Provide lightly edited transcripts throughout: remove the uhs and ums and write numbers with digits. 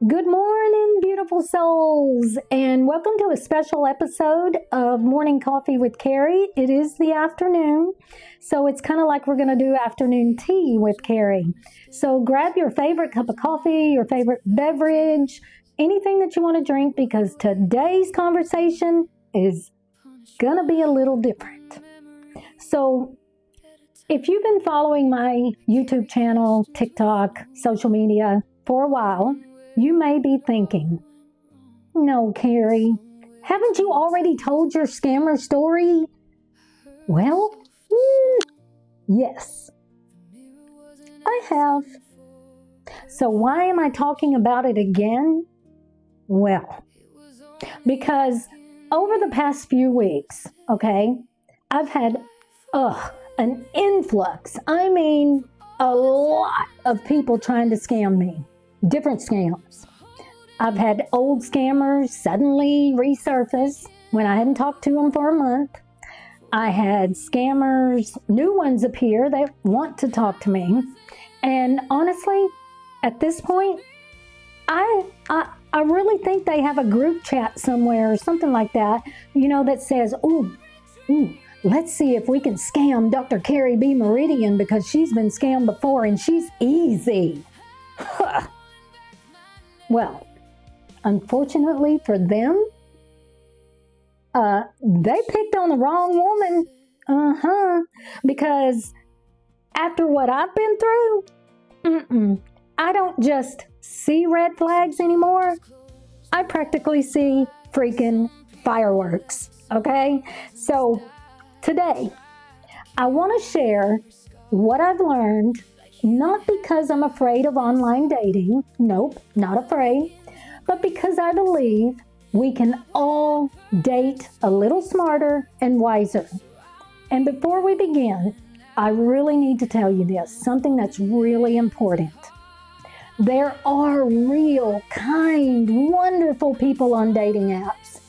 Good morning, beautiful souls, and welcome to a special episode of Morning Coffee with Kari. It is the afternoon, so it's kind of like we're going to do afternoon tea with Kari. So grab your favorite cup of coffee, your favorite beverage, anything that you want to drink, because today's conversation is going to be a little different. So if you've been following my YouTube channel, TikTok, social media for a while, you may be thinking, no, Kari, haven't you already told your scammer story? Well, yes, I have. So why am I talking about it again? Well, because over the past few weeks, I've had an influx. I mean, a lot of people trying to scam me. Different scams. I've had old scammers suddenly resurface when I hadn't talked to them for a month. I had scammers, new ones appear that want to talk to me. And honestly, at this point, I really think they have a group chat somewhere or something like that, that says, ooh, let's see if we can scam Dr. Kari B. Meridian because she's been scammed before and she's easy. Well, unfortunately for them, they picked on the wrong woman. Because after what I've been through, I don't just see red flags anymore. I practically see freaking fireworks, okay? So today, I want to share what I've learned. Not because I'm afraid of online dating. Nope, not afraid. But because I believe we can all date a little smarter and wiser. And before we begin, I really need to tell you this, something that's really important. There are real, kind, wonderful people on dating apps.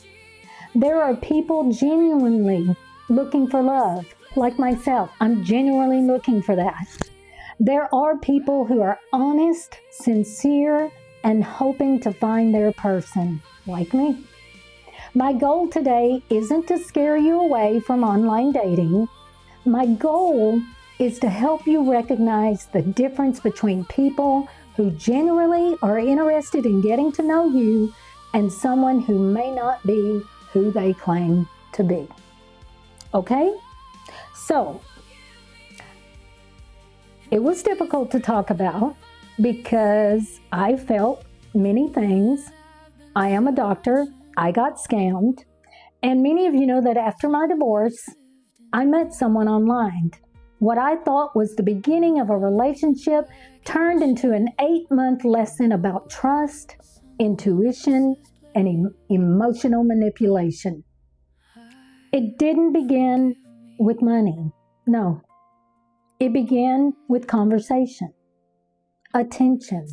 There are people genuinely looking for love, like myself. I'm genuinely looking for that. There are people who are honest, sincere, and hoping to find their person, like me. My goal today isn't to scare you away from online dating. My goal is to help you recognize the difference between people who genuinely are interested in getting to know you and someone who may not be who they claim to be. Okay? So, it was difficult to talk about because I felt many things. I am a doctor. I got scammed. And many of you know that after my divorce, I met someone online. What I thought was the beginning of a relationship turned into an 8-month lesson about trust, intuition, and emotional manipulation. It didn't begin with money. No. It began with conversation, attention,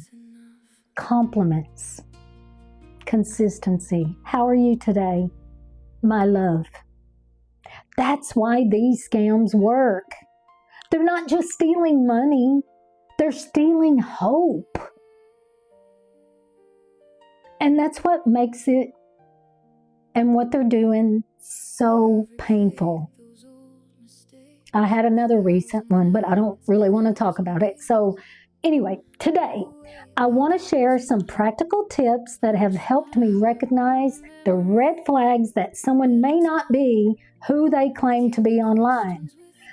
compliments, consistency. How are you today? My love. That's why these scams work. They're not just stealing money, they're stealing hope. And that's what makes it and what they're doing so painful. I had another recent one, but I don't really want to talk about it. So anyway, today I want to share some practical tips that have helped me recognize the red flags that someone may not be who they claim to be online.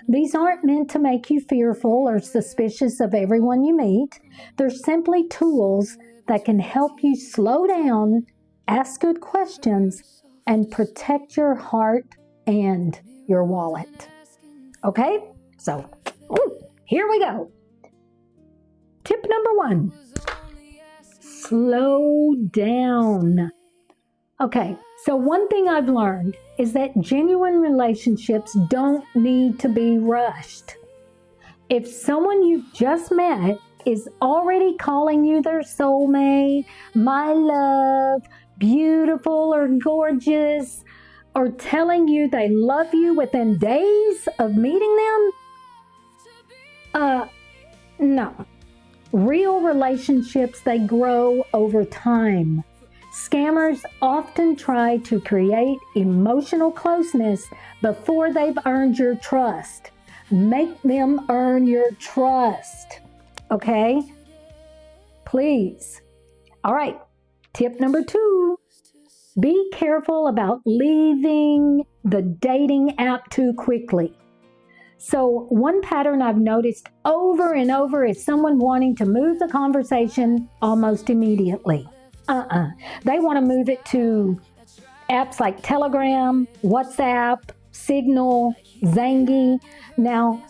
These aren't meant to make you fearful or suspicious of everyone you meet. They're simply tools that can help you slow down, ask good questions, and protect your heart and your wallet. Okay, so here we go. Tip number 1, slow down. Okay, so one thing I've learned is that genuine relationships don't need to be rushed. If someone you've just met is already calling you their soulmate, my love, beautiful or gorgeous, or telling you they love you within days of meeting them, no. Real relationships, they grow over time. Scammers often try to create emotional closeness before they've earned your trust. Make them earn your trust. Okay? Please. All right. Tip number 2. Be careful about leaving the dating app too quickly. So one pattern I've noticed over and over is someone wanting to move the conversation almost immediately. They want to move it to apps like Telegram, WhatsApp, Signal, Zangi. Now,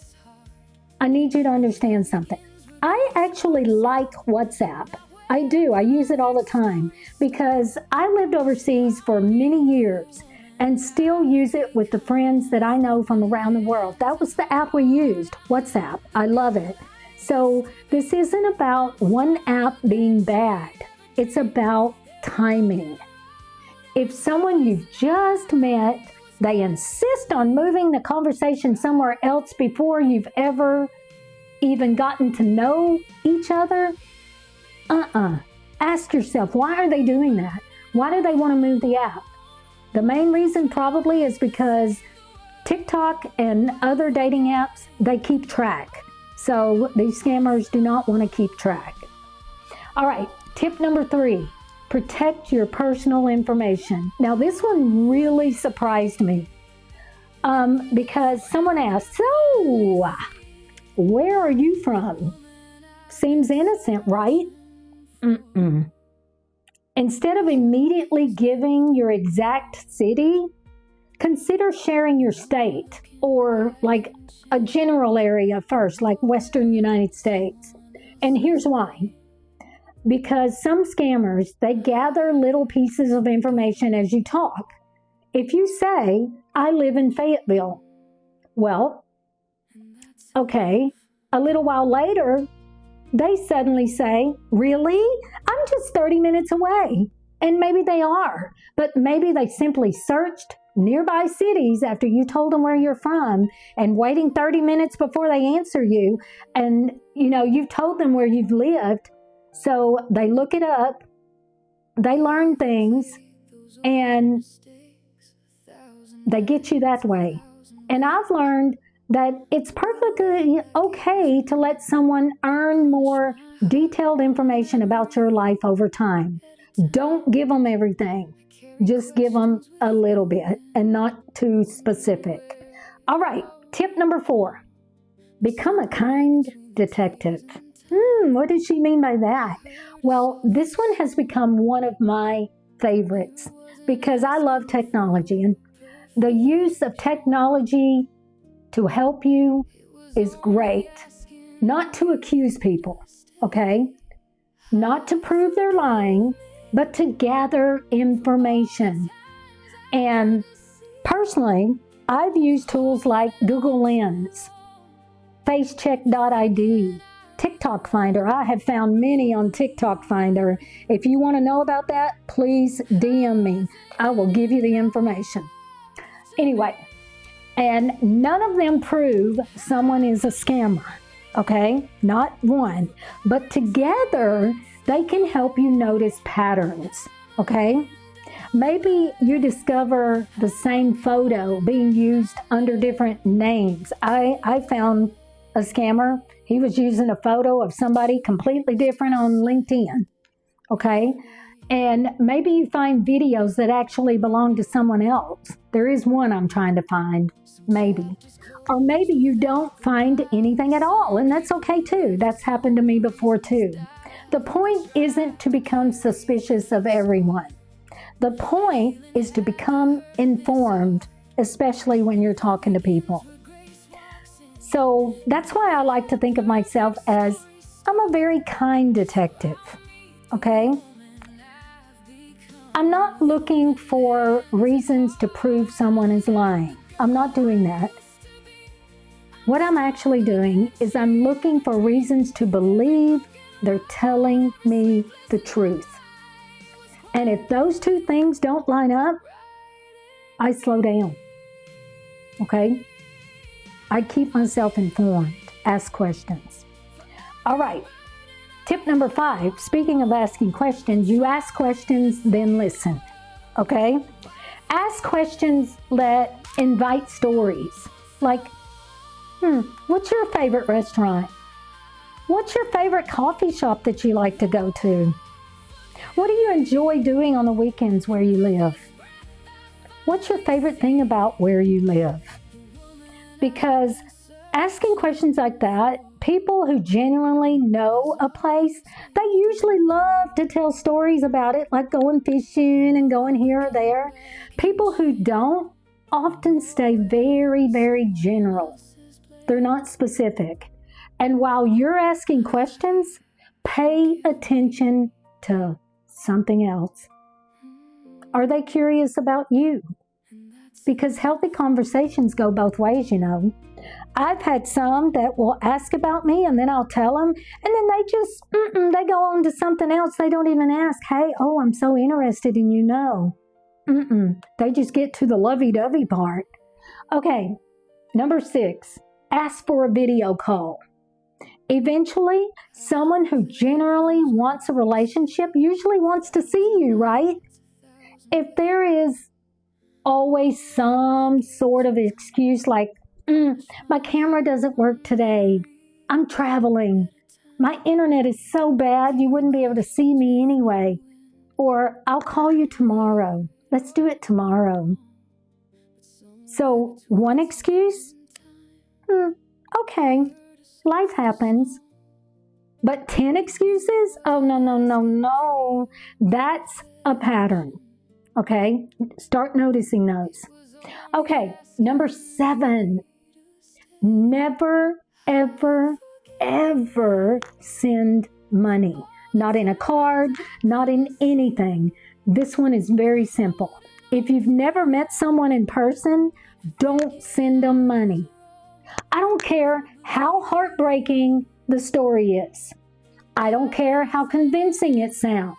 I need you to understand something. I actually like WhatsApp. I do. I use it all the time because I lived overseas for many years and still use it with the friends that I know from around the world. That was the app we used, WhatsApp. I love it. So this isn't about one app being bad. It's about timing. If someone you've just met, they insist on moving the conversation somewhere else before you've ever even gotten to know each other, ask yourself, why are they doing that? Why do they want to move the app? The main reason probably is because TikTok and other dating apps, they keep track. So these scammers do not want to keep track. All right, tip number 3, protect your personal information. Now this one really surprised me because someone asked, so where are you from? Seems innocent, right? Instead of immediately giving your exact city, consider sharing your state or like a general area first, like Western United States. And here's why. Because some scammers, they gather little pieces of information as you talk. If you say, I live in Fayetteville, well, okay, a little while later, they suddenly say, really? I'm just 30 minutes away. And maybe they are, but maybe they simply searched nearby cities after you told them where you're from and waiting 30 minutes before they answer you. And, you've told them where you've lived. So they look it up, they learn things, and they get you that way. And I've learned that it's perfectly okay to let someone earn more detailed information about your life over time. Don't give them everything. Just give them a little bit and not too specific. All right, tip number 4. Become a kind detective. What does she mean by that? Well, this one has become one of my favorites because I love technology, and the use of technology to help you is great. Not to accuse people, okay? Not to prove they're lying, but to gather information. And personally, I've used tools like Google Lens, FaceCheck.id, TikTok Finder. I have found many on TikTok Finder. If you want to know about that, please DM me. I will give you the information. Anyway, and none of them prove someone is a scammer, okay? Not one. But together, they can help you notice patterns, okay? Maybe you discover the same photo being used under different names. I found a scammer. He was using a photo of somebody completely different on LinkedIn, okay? And maybe you find videos that actually belong to someone else. There is one I'm trying to find, maybe. Or maybe you don't find anything at all, and that's okay too. That's happened to me before too. The point isn't to become suspicious of everyone. The point is to become informed, especially when you're talking to people. So that's why I like to think of myself as I'm a very kind detective, okay? I'm not looking for reasons to prove someone is lying. I'm not doing that. What I'm actually doing is I'm looking for reasons to believe they're telling me the truth. And if those two things don't line up, I slow down, okay? I keep myself informed, ask questions. All right, Tip number 5, speaking of asking questions, you ask questions, then listen. Okay? Ask questions that invite stories. Like, what's your favorite restaurant? What's your favorite coffee shop that you like to go to? What do you enjoy doing on the weekends where you live? What's your favorite thing about where you live? Because asking questions like that, people who genuinely know a place, they usually love to tell stories about it, like going fishing and going here or there. People who don't often stay very, very general. They're not specific. And while you're asking questions, pay attention to something else. Are they curious about you? Because healthy conversations go both ways, you know. I've had some that will ask about me and then I'll tell them, and then they just, they go on to something else. They don't even ask, hey, I'm so interested in you know. They just get to the lovey-dovey part. Okay, number 6, ask for a video call. Eventually, someone who generally wants a relationship usually wants to see you, right? If there is always some sort of excuse like, my camera doesn't work today, I'm traveling, my internet is so bad you wouldn't be able to see me anyway, or I'll call you tomorrow, let's do it tomorrow. So one excuse? Okay, life happens. But 10 excuses? Oh, no. That's a pattern. Okay, start noticing those. Okay, number 7. Never, ever, ever send money. Not in a card, not in anything. This one is very simple. If you've never met someone in person, don't send them money. I don't care how heartbreaking the story is. I don't care how convincing it sounds.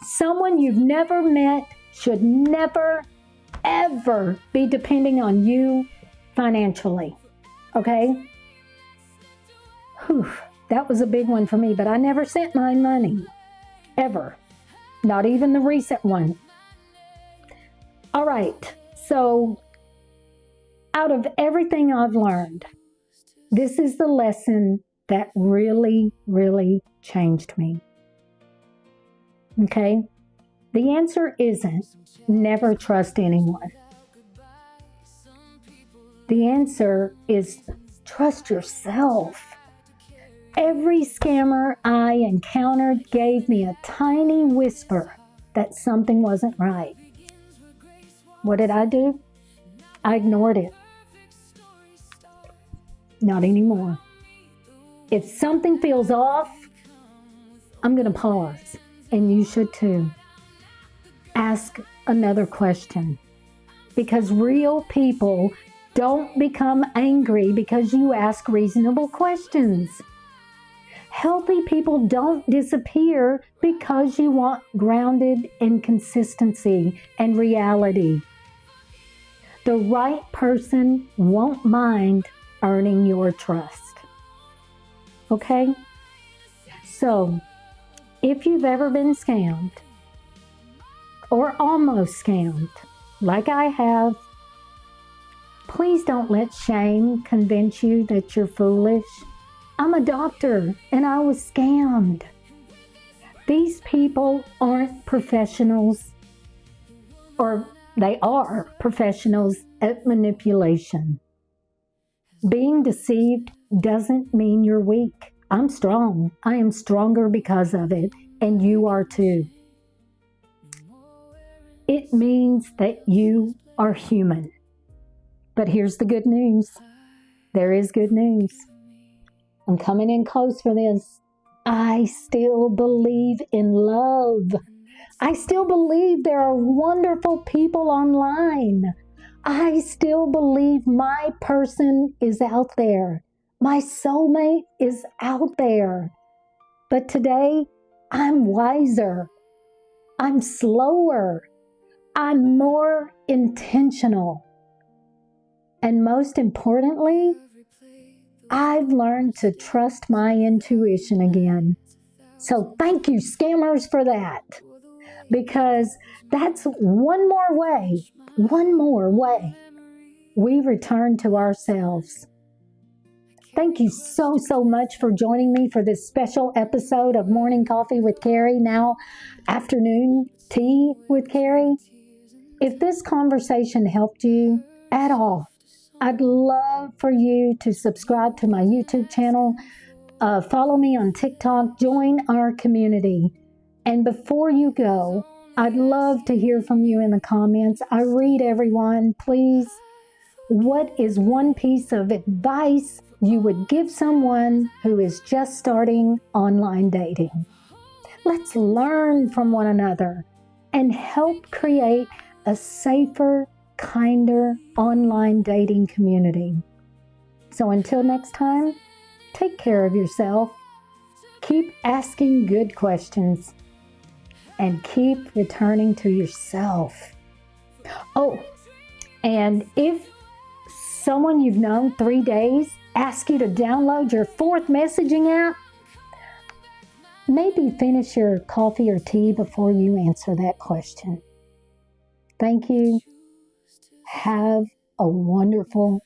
Someone you've never met should never, ever be depending on you financially. Okay? That was a big one for me, but I never sent my money. Ever. Not even the recent one. All right. So, out of everything I've learned, this is the lesson that really, really changed me. Okay? The answer isn't never trust anyone. The answer is trust yourself. Every scammer I encountered gave me a tiny whisper that something wasn't right. What did I do? I ignored it. Not anymore. If something feels off, I'm going to pause, and you should too. Ask another question, because real people don't become angry because you ask reasonable questions. Healthy people don't disappear because you want grounded in consistency and reality. The right person won't mind earning your trust. Okay? So, if you've ever been scammed, or almost scammed, like I have, please don't let shame convince you that you're foolish. I'm a doctor and I was scammed. These people aren't professionals, or they are professionals at manipulation. Being deceived doesn't mean you're weak. I'm strong. I am stronger because of it, and you are too. It means that you are human. But here's the good news. There is good news. I'm coming in close for this. I still believe in love. I still believe there are wonderful people online. I still believe my person is out there. My soulmate is out there. But today, I'm wiser. I'm slower. I'm more intentional. And most importantly, I've learned to trust my intuition again. So thank you, scammers, for that. Because that's one more way we return to ourselves. Thank you so, so much for joining me for this special episode of Morning Coffee with Kari, now afternoon tea with Kari. If this conversation helped you at all, I'd love for you to subscribe to my YouTube channel, follow me on TikTok, join our community. And before you go, I'd love to hear from you in the comments. I read everyone. Please, what is one piece of advice you would give someone who is just starting online dating? Let's learn from one another and help create a safer, kinder online dating community. So until next time, take care of yourself, keep asking good questions, and keep returning to yourself. Oh, and if someone you've known 3 days asks you to download your 4th messaging app, maybe finish your coffee or tea before you answer that question. Thank you. Have a wonderful